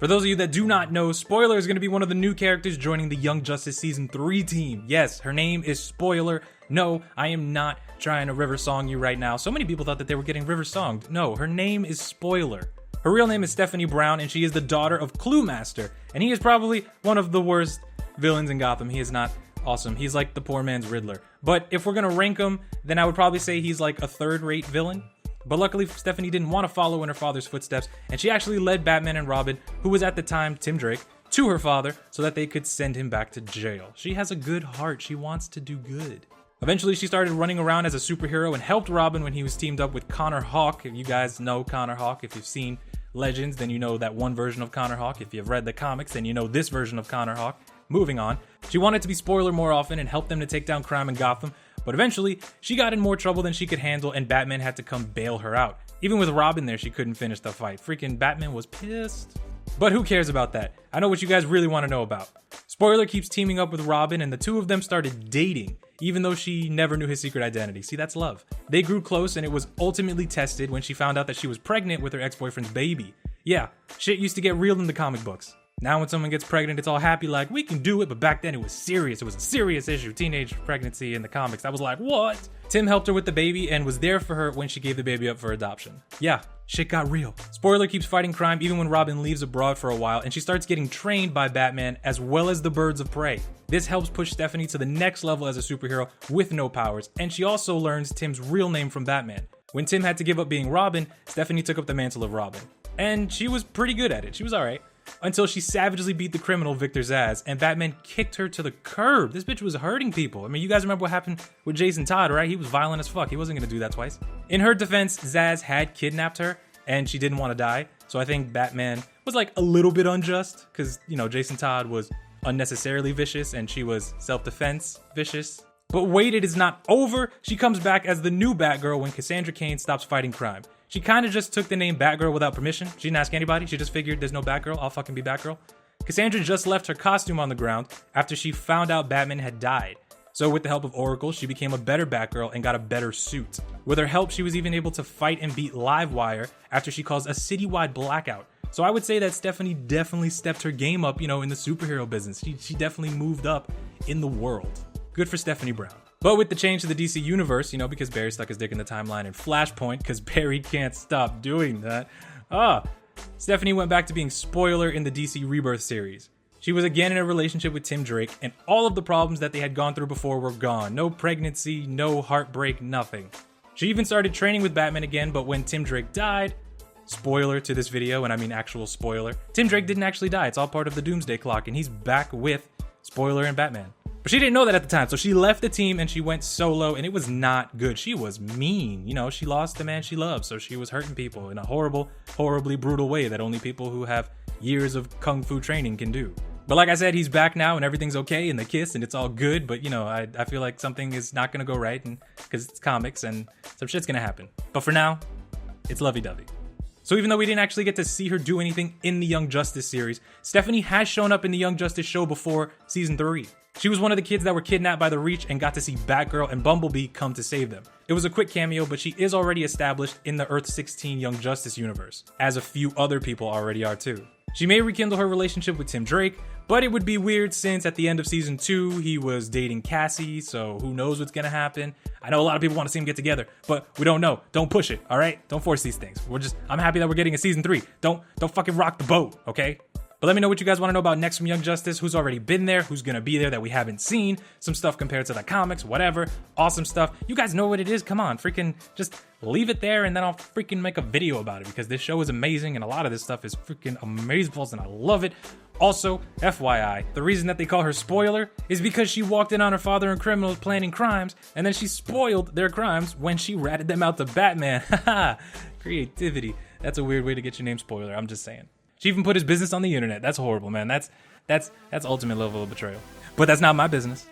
For those of you that do not know, Spoiler is going to be one of the new characters joining the Young Justice Season 3 team. Yes, her name is Spoiler. No, I am not trying to River Song you right now. So many people thought that they were getting River Songed. No, her name is Spoiler. Her real name is Stephanie Brown, and she is the daughter of Clue Master. And he is probably one of the worst villains in Gotham. He is not awesome. He's like the poor man's Riddler. But if we're going to rank him, then I would probably say he's like a third-rate villain. But luckily, Stephanie didn't want to follow in her father's footsteps, and she actually led Batman and Robin, who was at the time Tim Drake, to her father so that they could send him back to jail. She has a good heart. She wants to do good. Eventually, she started running around as a superhero and helped Robin when he was teamed up with Connor Hawke. If you guys know Connor Hawke, if you've seen Legends, then you know that one version of Connor Hawke. If you've read the comics, then you know this version of Connor Hawke. Moving on. She wanted to be Spoiler more often and help them to take down crime in Gotham. But eventually, she got in more trouble than she could handle, and Batman had to come bail her out. Even with Robin there, she couldn't finish the fight. Freaking Batman was pissed. But who cares about that? I know what you guys really want to know about. Spoiler keeps teaming up with Robin, and the two of them started dating, even though she never knew his secret identity. See, that's love. They grew close, and it was ultimately tested when she found out that she was pregnant with her ex-boyfriend's baby. Yeah, shit used to get real in the comic books. Now when someone gets pregnant, it's all happy like, we can do it, but back then it was serious. It was a serious issue. Teenage pregnancy in the comics. I was like, what? Tim helped her with the baby and was there for her when she gave the baby up for adoption. Yeah, shit got real. Spoiler keeps fighting crime even when Robin leaves abroad for a while, and she starts getting trained by Batman as well as the Birds of Prey. This helps push Stephanie to the next level as a superhero with no powers, and she also learns Tim's real name from Batman. When Tim had to give up being Robin, Stephanie took up the mantle of Robin. And she was pretty good at it. She was alright. Until she savagely beat the criminal Victor Zsasz, and Batman kicked her to the curb. This bitch was hurting people. I mean, you guys remember what happened with Jason Todd, right? He was violent as fuck. He wasn't gonna do that twice. In her defense, Zsasz had kidnapped her, and she didn't want to die. So I think Batman was like a little bit unjust, because, you know, Jason Todd was unnecessarily vicious, and she was self-defense vicious. But wait, it is not over. She comes back as the new Batgirl when Cassandra Cain stops fighting crime. She kind of just took the name Batgirl without permission. She didn't ask anybody. She just figured there's no Batgirl. I'll fucking be Batgirl. Cassandra just left her costume on the ground after she found out Batman had died. So with the help of Oracle, she became a better Batgirl and got a better suit. With her help, she was even able to fight and beat Livewire after she caused a citywide blackout. So I would say that Stephanie definitely stepped her game up, you know, in the superhero business. She definitely moved up in the world. Good for Stephanie Brown. But with the change to the DC universe, you know, because Barry stuck his dick in the timeline in Flashpoint, because Barry can't stop doing that. Stephanie went back to being Spoiler in the DC Rebirth series. She was again in a relationship with Tim Drake, and all of the problems that they had gone through before were gone. No pregnancy, no heartbreak, nothing. She even started training with Batman again, but when Tim Drake died, spoiler to this video, and I mean actual spoiler, Tim Drake didn't actually die. It's all part of the Doomsday Clock, and he's back with Spoiler and Batman. But she didn't know that at the time, so she left the team and she went solo, and it was not good. She was mean. You know, she lost the man she loved, so she was hurting people in a horrible, horribly brutal way that only people who have years of kung fu training can do. But like I said, he's back now and everything's okay and they kiss and it's all good, but you know, I feel like something is not gonna go right and because it's comics and some shit's gonna happen. But for now, it's lovey-dovey. So even though we didn't actually get to see her do anything in the Young Justice series, Stephanie has shown up in the Young Justice show before season 3. She was one of the kids that were kidnapped by the Reach and got to see Batgirl and Bumblebee come to save them. It was a quick cameo, but she is already established in the Earth 16 Young Justice universe, as a few other people already are too. She may rekindle her relationship with Tim Drake, but it would be weird since at the end of season 2, he was dating Cassie, so who knows what's gonna happen. I know a lot of people want to see them get together, but we don't know. Don't push it, all right? Don't force these things. I'm happy that we're getting a season 3. Don't fucking rock the boat, okay? But let me know what you guys want to know about next from Young Justice, who's already been there, who's gonna be there that we haven't seen, some stuff compared to the comics, whatever, awesome stuff. You guys know what it is, come on, freaking just leave it there and then I'll freaking make a video about it because this show is amazing and a lot of this stuff is freaking amazeballs and I love it. Also, FYI, the reason that they call her Spoiler is because she walked in on her father and criminals planning crimes and then she spoiled their crimes when she ratted them out to Batman. Haha, creativity. That's a weird way to get your name Spoiler, I'm just saying. She even put his business on the internet. That's horrible, man. That's ultimate level of betrayal. But that's not my business.